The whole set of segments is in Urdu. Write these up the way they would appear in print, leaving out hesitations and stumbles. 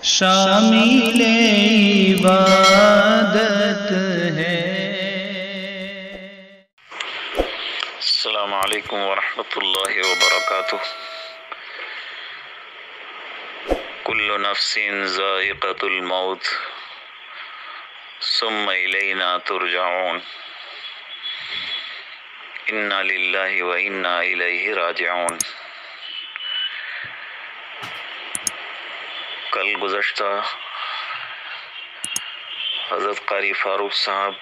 شامل عبادت ہے۔ السلام علیکم ورحمۃ اللہ وبرکاتہ۔ کل نفس ذائقۃ الموت ثم الینا ترجعون۔ انا للہ و انا الیہ راجعون۔ کل گزشتہ حضرت قاری فاروق صاحب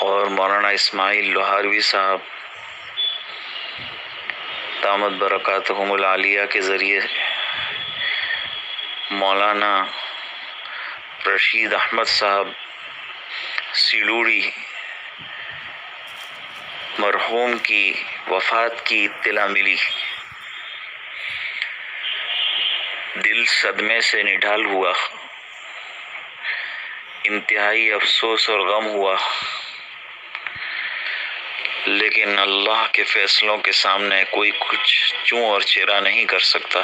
اور مولانا اسماعیل لوہاروی صاحب دامت برکاتہم العالیہ کے ذریعے مولانا رشید احمد صاحب سیلوڑی مرحوم کی وفات کی اطلاع ملی۔ دل صدمے سے نڈھال ہوا، انتہائی افسوس اور غم ہوا، لیکن اللہ کے فیصلوں کے سامنے کوئی کچھ چوں اور چرا نہیں کر سکتا۔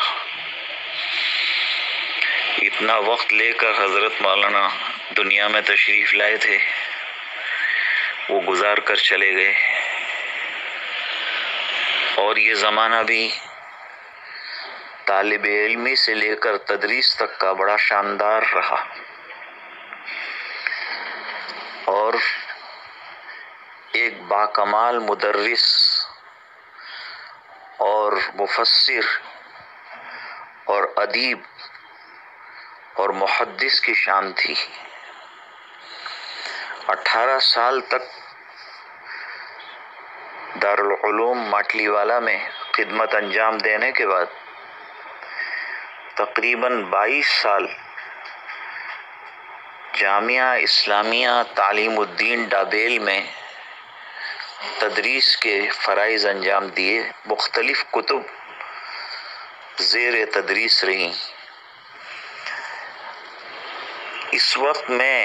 اتنا وقت لے کر حضرت مولانا دنیا میں تشریف لائے تھے، وہ گزار کر چلے گئے، اور یہ زمانہ بھی طالب علمی سے لے کر تدریس تک کا بڑا شاندار رہا، اور ایک باکمال مدرس اور مفسر اور ادیب اور محدث کی شان تھی۔ 18 سال تک دارالعلوم ماٹلی والا میں خدمت انجام دینے کے بعد تقریباً 22 سال جامعہ اسلامیہ تعلیم الدین ڈابیل میں تدریس کے فرائض انجام دیے، مختلف کتب زیر تدریس رہیں۔ اس وقت میں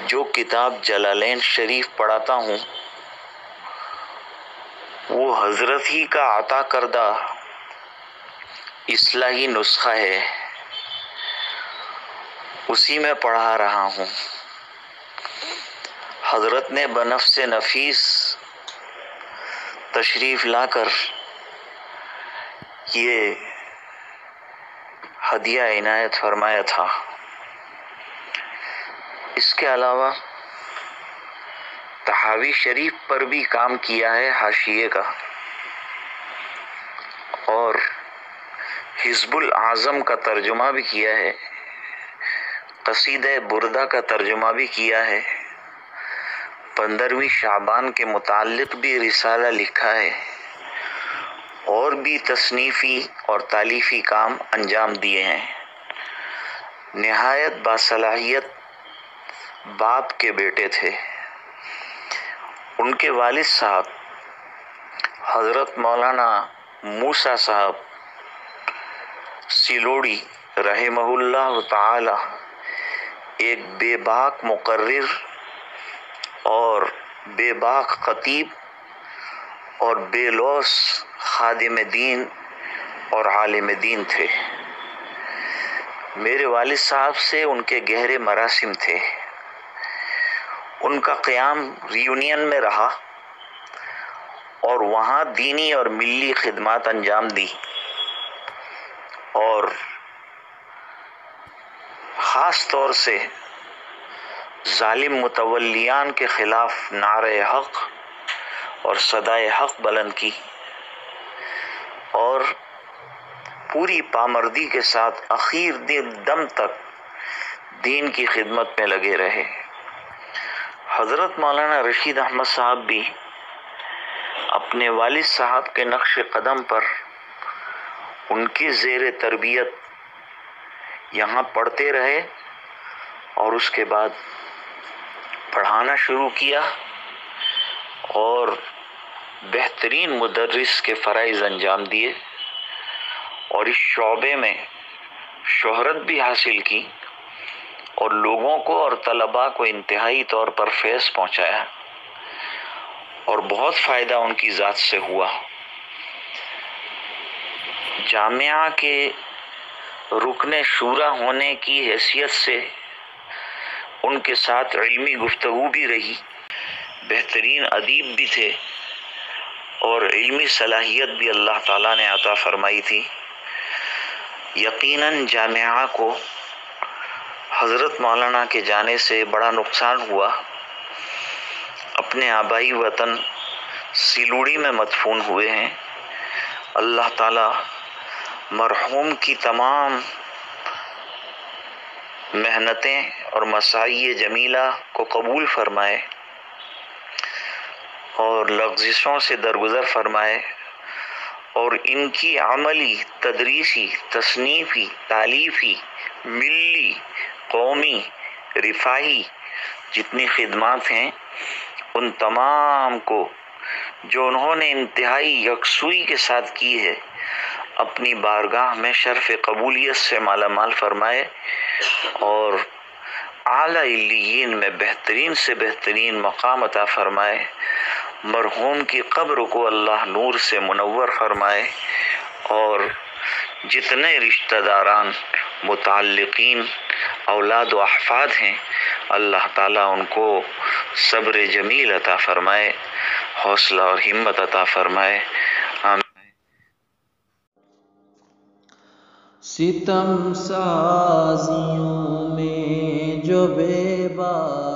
جو کتاب جلالین شریف پڑھاتا ہوں وہ حضرت ہی کا عطا کردہ اصلاحی نسخہ ہے، اسی میں پڑھا رہا ہوں۔ حضرت نے بنفس نفیس تشریف لا کر یہ ہدیہ عنایت فرمایا تھا۔ اس کے علاوہ تحاوی شریف پر بھی کام کیا ہے، حاشیے کا، اور حزب الاعظم کا ترجمہ بھی کیا ہے، قصیدہ بردہ کا ترجمہ بھی کیا ہے، 15ویں شعبان کے متعلق بھی رسالہ لکھا ہے، اور بھی تصنیفی اور تالیفی کام انجام دیے ہیں۔ نہایت باصلاحیت باپ کے بیٹے تھے۔ ان کے والد صاحب حضرت مولانا موسیٰ صاحب سیلوڑی رحمہ اللہ تعالی ایک بے باک مقرر اور بے باک خطیب اور بے لوث خادم دین اور عالم دین تھے۔ میرے والد صاحب سے ان کے گہرے مراسم تھے۔ ان کا قیام ریونین میں رہا اور وہاں دینی اور ملی خدمات انجام دی، اور خاص طور سے ظالم متولیان کے خلاف نعرہ حق اور صدائے حق بلند کی، اور پوری پامردی کے ساتھ آخر دم تک دین کی خدمت میں لگے رہے۔ حضرت مولانا رشید احمد صاحب بھی اپنے والد صاحب کے نقش قدم پر ان کی زیر تربیت یہاں پڑھتے رہے، اور اس کے بعد پڑھانا شروع کیا، اور بہترین مدرس کے فرائض انجام دیے، اور اس شعبے میں شہرت بھی حاصل کی، اور لوگوں کو اور طلباء کو انتہائی طور پر فیض پہنچایا، اور بہت فائدہ ان کی ذات سے ہوا۔ جامعہ کے رکن شورا ہونے کی حیثیت سے ان کے ساتھ علمی گفتگو بھی رہی، بہترین ادیب بھی تھے اور علمی صلاحیت بھی اللہ تعالیٰ نے عطا فرمائی تھی۔ یقیناً جامعہ کو حضرت مولانا کے جانے سے بڑا نقصان ہوا۔ اپنے آبائی وطن سیلوڑی میں مدفون ہوئے ہیں۔ اللہ تعالیٰ مرحوم کی تمام محنتیں اور مساعی جمیلہ کو قبول فرمائے اور لغزشوں سے درگزر فرمائے، اور ان کی عملی، تدریسی، تصنیفی، تالیفی، ملی، قومی، رفاہی جتنی خدمات ہیں ان تمام کو جو انہوں نے انتہائی یکسوئی کے ساتھ کی ہے، اپنی بارگاہ میں شرف قبولیت سے مالا مال فرمائے اور اعلیٰ علیین میں بہترین سے بہترین مقام عطا فرمائے۔ مرحوم کی قبر کو اللہ نور سے منور فرمائے اور جتنے رشتہ داران، متعلقین، اولاد و احفاد ہیں، اللہ تعالیٰ ان کو صبر جمیل عطا فرمائے، حوصلہ اور ہمت عطا فرمائے۔ آمین۔ ستم سازیوں میں جو بے بار